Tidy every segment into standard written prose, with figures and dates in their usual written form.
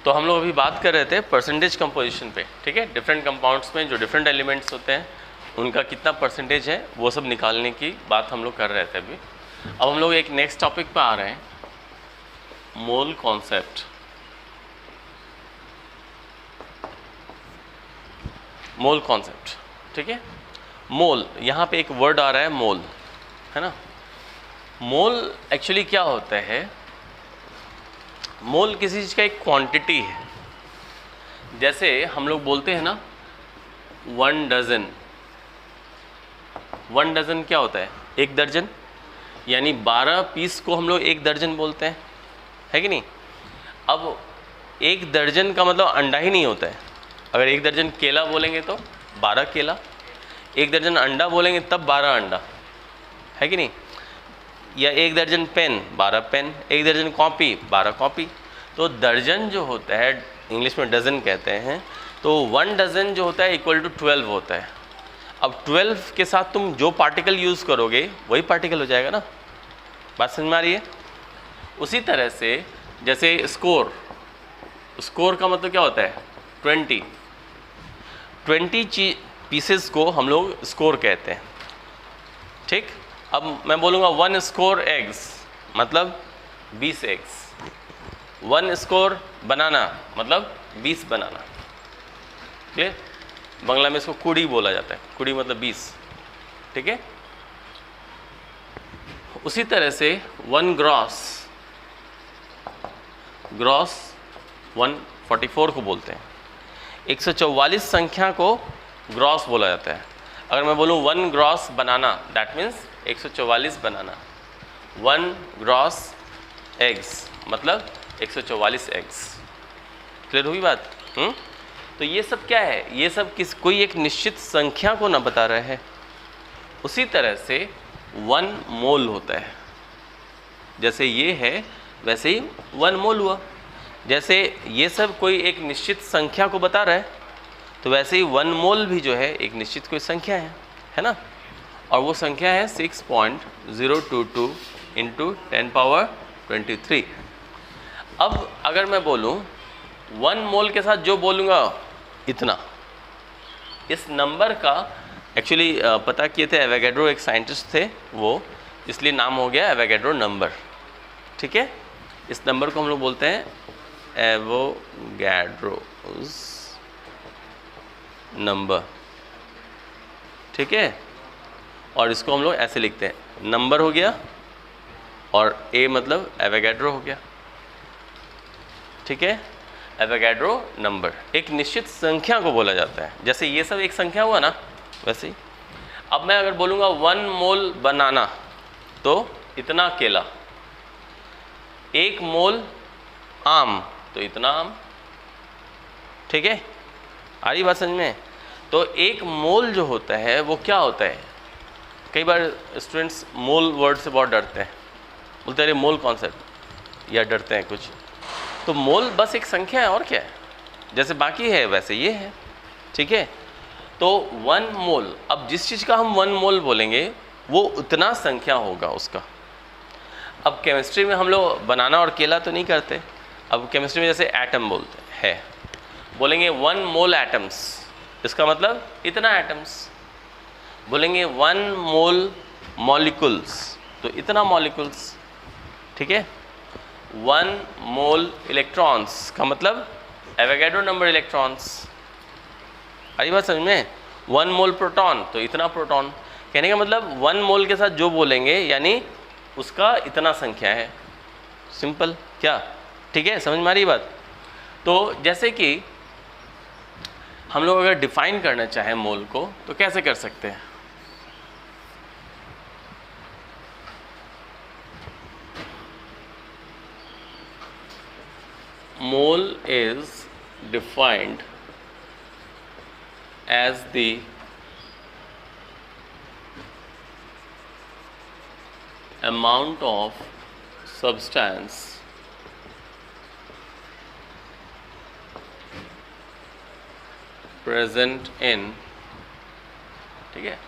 तो हम लोग अभी बात कर रहे थे परसेंटेज कंपोजिशन पे, ठीक है। डिफरेंट कंपाउंड्स में जो डिफरेंट एलिमेंट्स होते हैं उनका कितना परसेंटेज है वो सब निकालने की बात हम लोग कर रहे थे अभी। अब हम लोग एक नेक्स्ट टॉपिक पे आ रहे हैं, मोल कॉन्सेप्ट। मोल कॉन्सेप्ट, ठीक है। मोल, यहाँ पे एक वर्ड आ रहा है मोल, है ना। मोल एक्चुअली क्या होता है, मोल किसी चीज़ का एक क्वांटिटी है। जैसे हम लोग बोलते हैं ना 1 डजन, 1 डजन क्या होता है, 1 दर्जन, यानी 12 पीस को हम लोग 1 दर्जन बोलते हैं, है कि नहीं। अब 1 दर्जन का मतलब अंडा ही नहीं होता है। अगर 1 दर्जन केला बोलेंगे तो 12 केला, 1 दर्जन अंडा बोलेंगे तब 12 अंडा, है कि नहीं। या 1 दर्जन पेन 12 पेन, 1 दर्जन कॉपी 12 कॉपी। तो दर्जन जो होता है इंग्लिश में डजन कहते हैं, तो 1 डजन जो होता है इक्वल टू 12 होता है। अब 12 के साथ तुम जो पार्टिकल यूज़ करोगे वही पार्टिकल हो जाएगा ना, बात समझ में आ रही है। उसी तरह से जैसे स्कोर, स्कोर का मतलब क्या होता है 20 पीसेस को हम लोग स्कोर कहते हैं, ठीक। अब मैं बोलूँगा 1 स्कोर एग्स मतलब 20 एग्स, 1 स्कोर बनाना मतलब 20 बनाना, क्लियर। बांग्ला में इसको कुड़ी बोला जाता है, कुड़ी मतलब 20, ठीक है। उसी तरह से 1 ग्रॉस, ग्रॉस 144 को बोलते हैं। 144 संख्या को ग्रॉस बोला जाता है। अगर मैं बोलूँ 1 gross banana, that means 144 banana. 1 gross eggs मतलब 144 एग्स, क्लियर हुई बात। तो ये सब क्या है, ये सब कोई एक निश्चित संख्या को ना बता रहे हैं। उसी तरह से 1 मोल होता है, जैसे ये है वैसे ही 1 मोल हुआ। जैसे ये सब कोई एक निश्चित संख्या को बता रहा है, तो वैसे ही 1 मोल भी जो है एक निश्चित कोई संख्या है ना। और वो संख्या है 6.022 इंटू 10 पावर 23। अब अगर मैं बोलूँ 1 मोल के साथ जो बोलूँगा इतना, इस नंबर का एक्चुअली पता किए थे एवोगैड्रो, एक साइंटिस्ट थे वो, इसलिए नाम हो गया एवोगैड्रो नंबर, ठीक है। इस नंबर को हम लोग बोलते हैं एवोगैड्रोस नंबर, ठीक है। और इसको हम लोग ऐसे लिखते हैं, नंबर हो गया और ए मतलब एवोगैड्रो हो गया, ठीक है। एवोगैड्रो नंबर एक निश्चित संख्या को बोला जाता है। जैसे ये सब एक संख्या हुआ ना, वैसे ही अब मैं अगर बोलूँगा 1 मोल बनाना तो इतना केला, 1 मोल आम तो इतना आम, ठीक है। आ रही बात समझ में। तो 1 मोल जो होता है वो क्या होता है, कई बार स्टूडेंट्स मोल वर्ड से बहुत डरते हैं, बोलते हैं मोल कॉन्सेप्ट, या डरते हैं कुछ। तो मोल बस एक संख्या है और क्या है, जैसे बाकी है वैसे ये है, ठीक है। तो 1 मोल, अब जिस चीज़ का हम 1 मोल बोलेंगे वो उतना संख्या होगा उसका। अब केमिस्ट्री में हम लोग बनाना और केला तो नहीं करते। अब केमिस्ट्री में जैसे एटम बोलते हैं, बोलेंगे 1 मोल एटम्स, इसका मतलब इतना एटम्स। बोलेंगे 1 मोल मॉलिक्यूल्स तो इतना मॉलिक्यूल्स, ठीक है। 1 मोल इलेक्ट्रॉन्स का मतलब एवोगैड्रो नंबर इलेक्ट्रॉन्स। आई बात समझ में। 1 मोल प्रोटॉन तो इतना प्रोटॉन, कहने का मतलब 1 मोल के साथ जो बोलेंगे यानी उसका इतना संख्या है, सिंपल, क्या, ठीक है, समझ में आ रही बात। तो जैसे कि हम लोग अगर डिफाइन करना चाहें मोल को तो कैसे कर सकते हैं। Mole is defined as the amount of substance present in, ठीक है,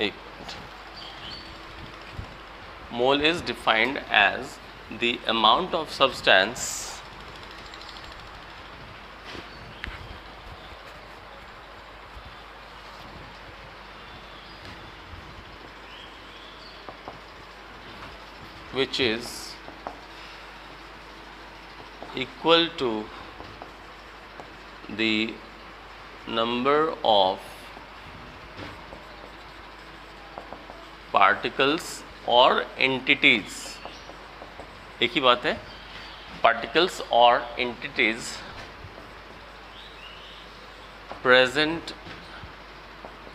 एक Mole is defined as the amount of substance which is equal to the number of particles or entities, एक ही बात है, particles or entities present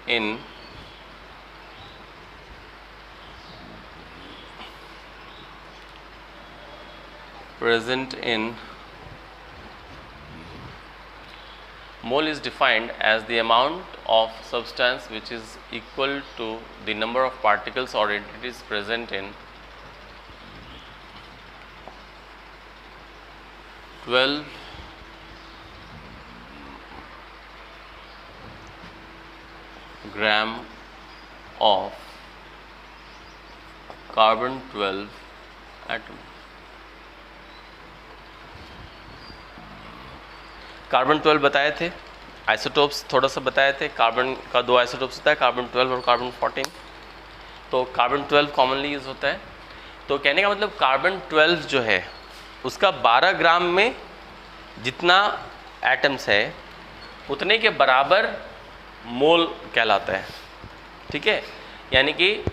in mole is defined as the amount of substance which is equal to the number of particles or entities present in 12 gram of carbon 12 atom. Carbon 12 बताए थे, isotopes थोड़ा सा बताए थे। Carbon का 2 isotopes होता है, carbon 12 और कार्बन 14। तो कार्बन 12 कॉमनली यूज़ होता है। तो कहने का मतलब कार्बन 12 जो है उसका 12 ग्राम में जितना एटम्स है उतने के बराबर मोल कहलाता है। ठीक है, यानी कि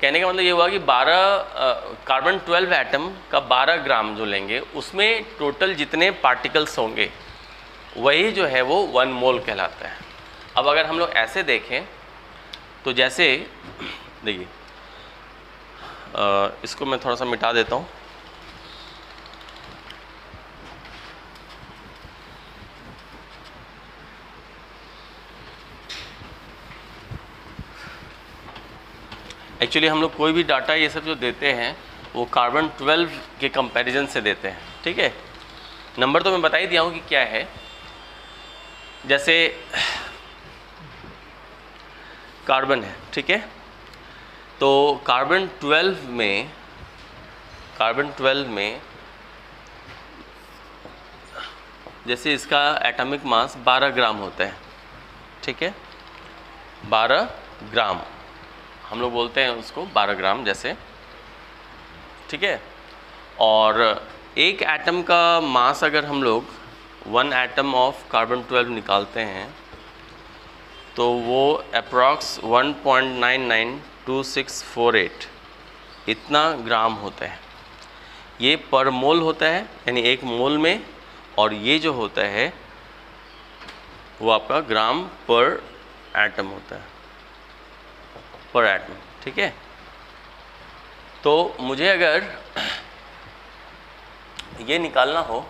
कहने का मतलब ये हुआ कि 12 कार्बन 12 एटम का 12 ग्राम जो लेंगे उसमें टोटल जितने पार्टिकल्स होंगे वही जो है वो 1 मोल कहलाता है। अब अगर हम लोग ऐसे देखें तो जैसे देखिए, इसको मैं थोड़ा सा मिटा देता हूँ। एक्चुअली हम लोग कोई भी डाटा ये सब जो देते हैं वो कार्बन 12 के कंपैरिजन से देते हैं। ठीक है, नंबर तो मैं बता ही दिया हूँ कि क्या है। जैसे कार्बन है, ठीक है, तो कार्बन 12 में जैसे इसका एटॉमिक मास 12 ग्राम होता है। ठीक है, 12 ग्राम हम लोग बोलते हैं उसको 12 ग्राम जैसे। ठीक है, और एक एटम का मास अगर हम लोग 1 एटम ऑफ कार्बन 12 निकालते हैं तो वो अप्रॉक्स 1.992648 इतना ग्राम होता है। ये पर मोल होता है, यानी एक मोल में, और ये जो होता है वो आपका ग्राम पर एटम होता है, पर एटम। ठीक है, तो मुझे अगर ये निकालना हो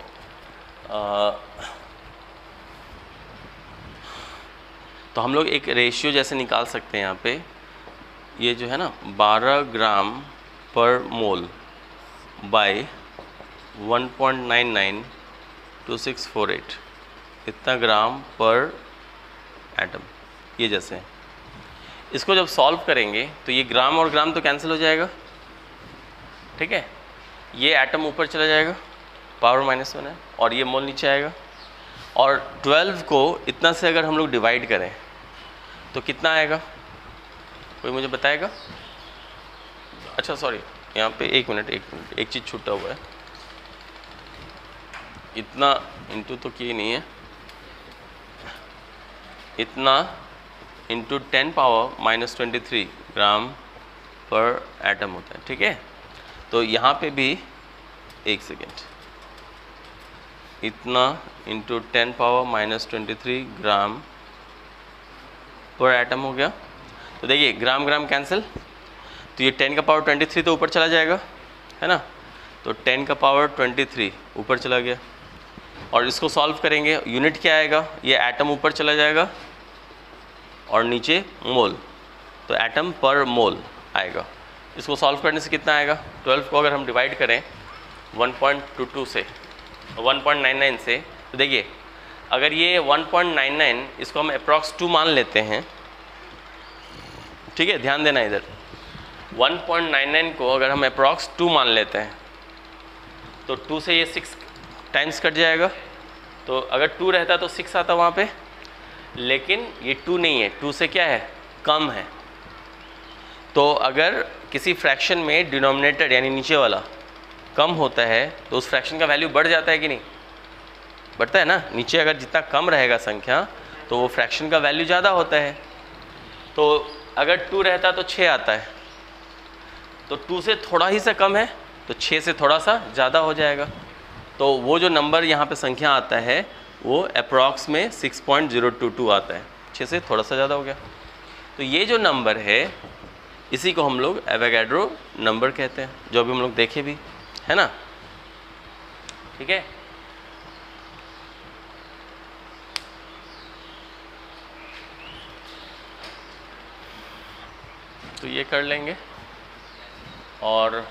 तो हम लोग एक रेशियो जैसे निकाल सकते हैं। यहाँ पे ये जो है ना 12 ग्राम पर मोल बाय 1.992648 इतना ग्राम पर एटम, ये जैसे। इसको जब सॉल्व करेंगे तो ये ग्राम और ग्राम तो कैंसिल हो जाएगा। ठीक है, ये एटम ऊपर चला जाएगा, पावर -1 है, और ये मोल नीचे आएगा। और 12 को इतना से अगर हम लोग डिवाइड करें तो कितना आएगा, कोई मुझे बताएगा? अच्छा सॉरी, यहाँ पे एक मिनट एक चीज़ छूटा हुआ है। इतना इंटू तो किए नहीं है, इतना इंटू 10 पावर -23 ग्राम पर एटम होता है। ठीक है, तो यहाँ पे भी एक सेकेंड, इतना इंटू 10 पावर -23 ग्राम पर एटम हो गया। तो देखिए ग्राम ग्राम कैंसिल, तो ये 10 का पावर 23 तो ऊपर चला जाएगा, है ना, तो 10 का पावर 23 ऊपर चला गया। और इसको सॉल्व करेंगे, यूनिट क्या आएगा, ये एटम ऊपर चला जाएगा और नीचे मोल, तो एटम पर मोल आएगा। इसको सॉल्व करने से कितना आएगा, 12 को अगर हम डिवाइड करें 1.22 से 1.99 से, तो देखिए अगर ये 1.99 इसको हम अप्रॉक्स 2 मान लेते हैं। ठीक है, ध्यान देना इधर, 1.99 को अगर हम अप्रॉक्स 2 मान लेते हैं तो 2 से ये 6 टाइम्स कट जाएगा, तो अगर 2 रहता तो 6 आता वहाँ पे, लेकिन ये 2 नहीं है, 2 से क्या है, कम है। तो अगर किसी फ्रैक्शन में डिनोमिनेटर यानी नीचे वाला कम होता है तो उस फ्रैक्शन का वैल्यू बढ़ जाता है कि नहीं, बढ़ता है ना। नीचे अगर जितना कम रहेगा संख्या तो वो फ्रैक्शन का वैल्यू ज़्यादा होता है। तो अगर 2 रहता तो 6 आता है, तो 2 से थोड़ा ही सा कम है तो 6 से थोड़ा सा ज़्यादा हो जाएगा। तो वो जो नंबर यहाँ पे संख्या आता है वो अप्रॉक्स में 6.022 आता है, 6 से थोड़ा सा ज़्यादा हो गया। तो ये जो नंबर है इसी को हम लोग एवोगैड्रो नंबर कहते हैं, जो अभी हम लोग देखे भी है ना, ठीक है। तो ये कर लेंगे और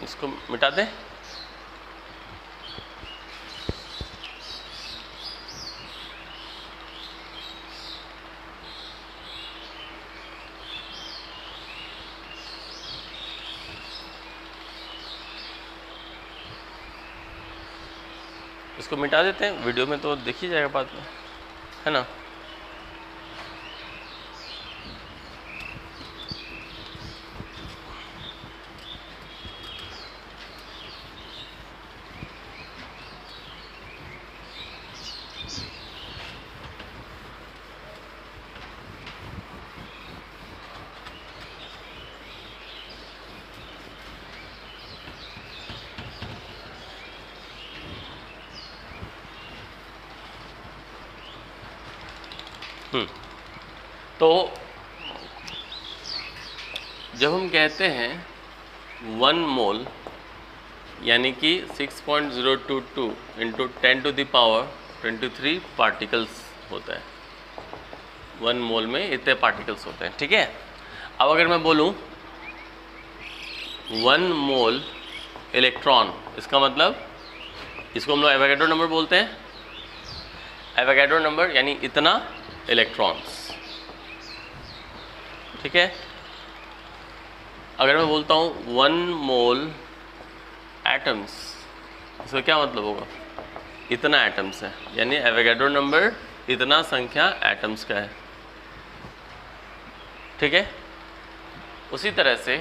इसको मिटा दें। इसको मिटा देते हैं, वीडियो में तो दिख ही जाएगा बाद में, है ना। तो जब हम कहते हैं 1 मोल यानी कि 6.022 into 10 to the power 23 particles होता है। 1 मोल में इतने पार्टिकल्स होते हैं, ठीक है। अब अगर मैं बोलूँ 1 मोल इलेक्ट्रॉन, इसका मतलब इसको हम लोग एवोगैड्रो नंबर बोलते हैं। एवोगैड्रो नंबर यानी इतना इलेक्ट्रॉन्स, ठीक है। अगर मैं बोलता हूँ 1 मोल एटम्स, इसका क्या मतलब होगा, इतना एटम्स है, यानी एवोगैड्रो नंबर इतना संख्या एटम्स का है, ठीक है। उसी तरह से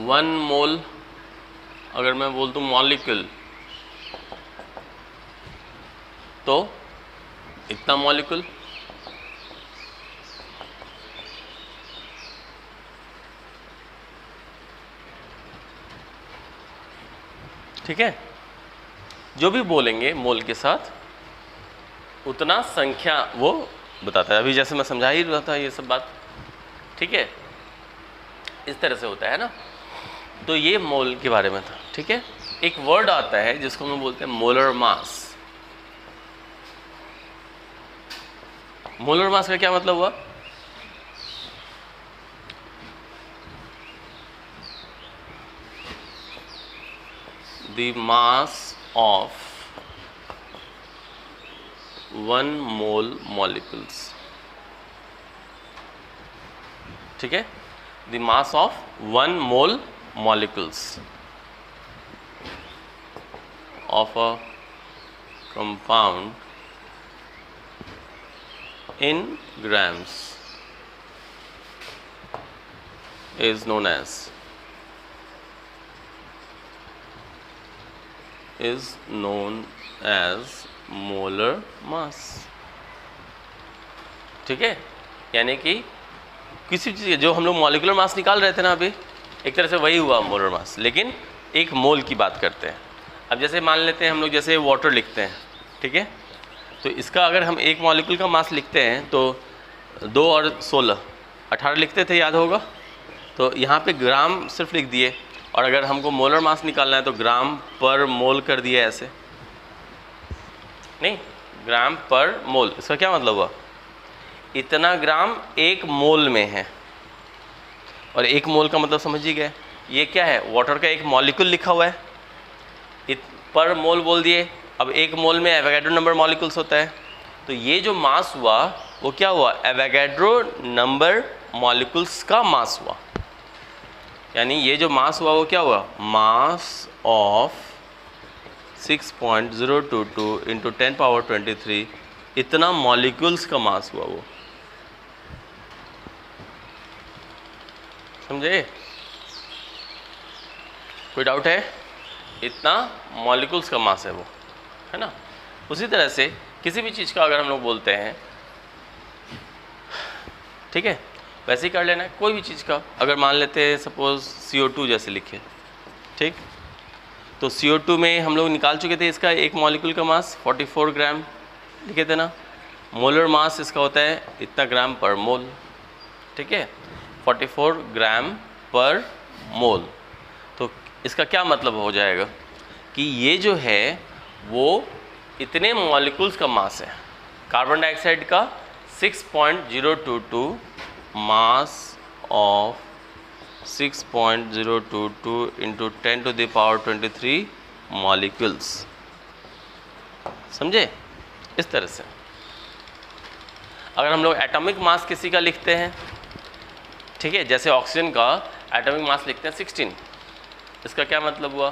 1 मोल अगर मैं बोल दूँ मॉलिक्यूल, तो इतना मॉलिक्यूल, ठीक है। जो भी बोलेंगे मोल के साथ उतना संख्या वो बताता है। अभी जैसे मैं समझा ही रहा था ये सब बात, ठीक है, इस तरह से होता है ना। तो ये मोल के बारे में था, ठीक है। एक वर्ड आता है जिसको हम बोलते हैं मोलर मास। मोलर मास का क्या मतलब हुआ, the mass of 1 mole molecules, ठीक है। the mass of 1 mole molecules of a compound in grams is known as molar mass, ठीक है। यानी कि किसी चीज़ जो हम लोग मॉलिक्यूलर मास निकाल रहे थे ना अभी, एक तरह से वही हुआ मोलर मास, लेकिन एक मोल की बात करते हैं। अब जैसे मान लेते हैं हम लोग जैसे वाटर लिखते हैं, ठीक है, तो इसका अगर हम एक मॉलिक्यूल का मास लिखते हैं तो 2 और 16 18 लिखते थे, याद होगा। तो यहाँ पे ग्राम सिर्फ लिख दिए, और अगर हमको मोलर मास निकालना है तो ग्राम पर मोल कर दिए, ऐसे नहीं, ग्राम पर मोल। इसका क्या मतलब हुआ, इतना ग्राम 1 मोल में है, और 1 मोल का मतलब समझ ही गए, ये क्या है, वाटर का एक मॉलिक्यूल लिखा हुआ है, पर मोल बोल दिए। अब 1 मोल में एवोगैड्रो नंबर मॉलिक्यूल्स होता है, तो ये जो मास हुआ वो क्या हुआ, एवोगैड्रो नंबर मॉलिक्यूल्स का मास हुआ। यानी ये जो मास हुआ वो क्या हुआ, मास ऑफ 6.022 इंटू 10⁻23, इतना मॉलिक्यूल्स का मास हुआ वो। समझे? कोई डाउट है? इतना मॉलिक्यूल्स का मास है वो, है ना। उसी तरह से किसी भी चीज़ का अगर हम लोग बोलते हैं, ठीक है, वैसे ही कर लेना है। कोई भी चीज़ का अगर मान लेते हैं सपोज CO2 जैसे लिखे, ठीक, तो CO2 में हम लोग निकाल चुके थे इसका एक मॉलिक्यूल का मास 44 ग्राम लिखे थे ना। मोलर मास इसका होता है इतना ग्राम पर मोल, ठीक है, 44 ग्राम पर मोल। तो इसका क्या मतलब हो जाएगा कि ये जो है वो इतने मॉलिक्यूल्स का मास है। कार्बन डाइऑक्साइड का 6.022 मास ऑफ 6.022 इंटू 10⁻23 मॉलिक्यूल्स। समझे? इस तरह से अगर हम लोग एटॉमिक मास किसी का लिखते हैं, ठीक है, जैसे ऑक्सीजन का एटॉमिक मास लिखते हैं 16, इसका क्या मतलब हुआ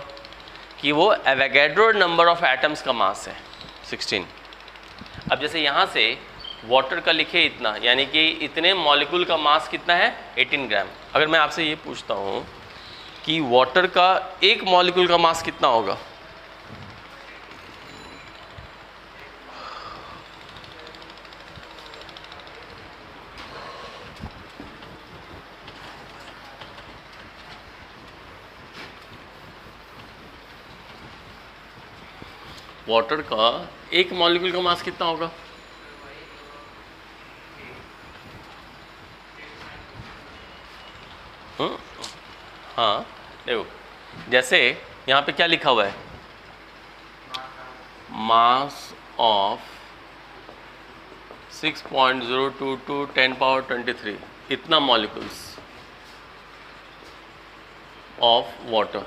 कि वो एवोगैड्रो नंबर ऑफ एटम्स का मास है 16। अब जैसे यहाँ से वाटर का लिखे इतना, यानी कि इतने मॉलिक्यूल का मास कितना है 18 ग्राम। अगर मैं आपसे ये पूछता हूँ कि वाटर का एक मॉलिक्यूल का मास कितना होगा, वाटर का एक मॉलिक्यूल का मास कितना होगा? हाँ, देखो जैसे यहाँ पे क्या लिखा हुआ है, मास ऑफ 6.022 10⁻23, इतना मॉलिक्यूल्स ऑफ वाटर।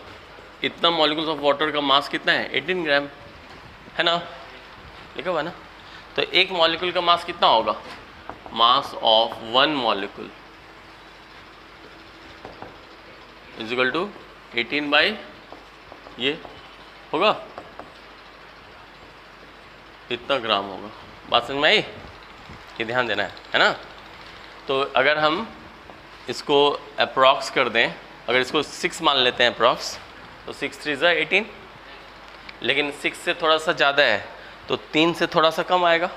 इतना मॉलिक्यूल्स ऑफ वाटर का मास कितना है 18 ग्राम, है ना, लिखा हुआ है ना। तो एक मॉलिक्यूल का मास कितना होगा, mass of 1 molecule is equal to 18 by ये होगा, इतना ग्राम होगा। बात समझ में आई? ये ध्यान देना है ना। तो अगर हम इसको अप्रॉक्स कर दें, अगर इसको 6 मान लेते हैं अप्रॉक्स, तो 6 3 ज़ा 18, लेकिन 6 से थोड़ा सा ज़्यादा है तो 3 से थोड़ा सा कम आएगा,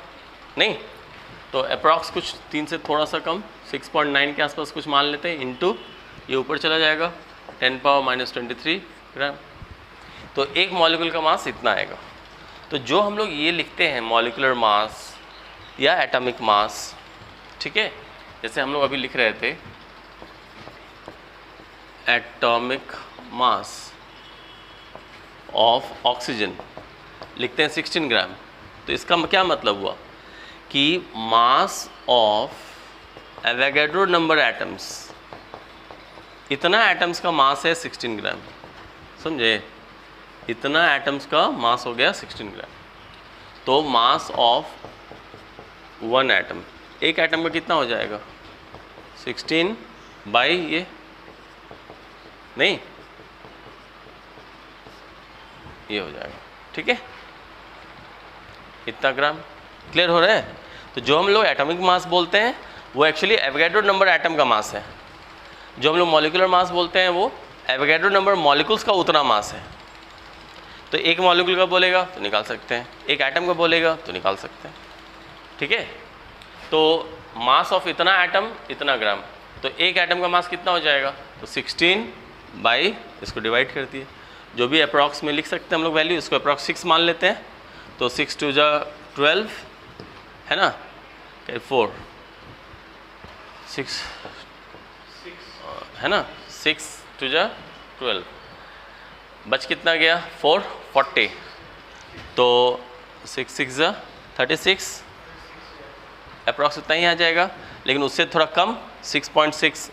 नहीं तो अप्रॉक्स कुछ 3 से थोड़ा सा कम 6.9 के आसपास कुछ मान लेते हैं, इंटू ये ऊपर चला जाएगा 10⁻23 ग्राम। तो एक मॉलिक्यूल का मास इतना आएगा। तो जो हम लोग ये लिखते हैं मॉलिक्यूलर मास या एटॉमिक मास, ठीक है, जैसे हम लोग अभी लिख रहे थे एटॉमिक मास ऑफ ऑक्सीजन, लिखते हैं 16 ग्राम। तो इसका क्या मतलब हुआ कि mass of Avogadro number atoms, इतना एटम्स का मास है 16 ग्राम। समझे? इतना एटम्स का मास हो गया 16 ग्राम। तो मास ऑफ 1 एटम, एक एटम का कितना हो जाएगा 16 बाई ये, नहीं ये हो जाएगा, ठीक है, इतना ग्राम। क्लियर हो रहा है? तो जो हम लोग एटॉमिक मास बोलते हैं वो एक्चुअली एवोगैड्रो नंबर एटम का मास है। जो हम लोग मॉलिक्यूलर मास बोलते हैं वो एवोगैड्रो नंबर मॉलिक्यूल्स का उतना मास है। तो एक मॉलिक्यूल का बोलेगा तो निकाल सकते हैं, एक एटम का बोलेगा तो निकाल सकते हैं, ठीक है। तो मास ऑफ इतना एटम इतना ग्राम, तो एक एटम का मास कितना हो जाएगा, तो 16 बाई इसको डिवाइड कर दिए, जो भी अप्रॉक्स में लिख सकते हैं हम लोग वैल्यू, इसको अप्रॉक्स 6 मान लेते हैं, तो 6 2 ज़ा 12, है ना, 4 6 है ना, 6 2 ज़ा 12, बच कितना गया 4 40, तो 6 6 ज़ा 36, अप्रॉक्स उतना ही आ जाएगा, लेकिन उससे थोड़ा कम 6.6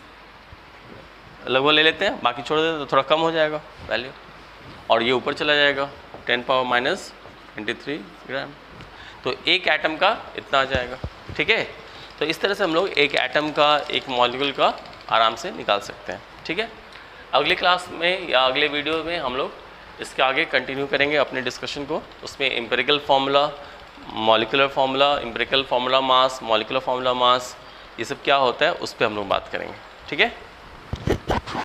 लगभग ले लेते हैं, बाकी छोड़ देते हैं तो थोड़ा कम हो जाएगा वैल्यू, और ये ऊपर चला जाएगा 10⁻23 ग्राम। तो एक एटम का इतना आ जाएगा, ठीक है। तो इस तरह से हम लोग एक एटम का, एक मॉलिक्यूल का आराम से निकाल सकते हैं। ठीक है, अगले क्लास में या अगले वीडियो में हम लोग इसके आगे कंटिन्यू करेंगे अपने डिस्कशन को। उसमें empirical formula, molecular formula, empirical formula mass, molecular formula mass, ये सब क्या होता है उस पर हम लोग बात करेंगे। ठीक है।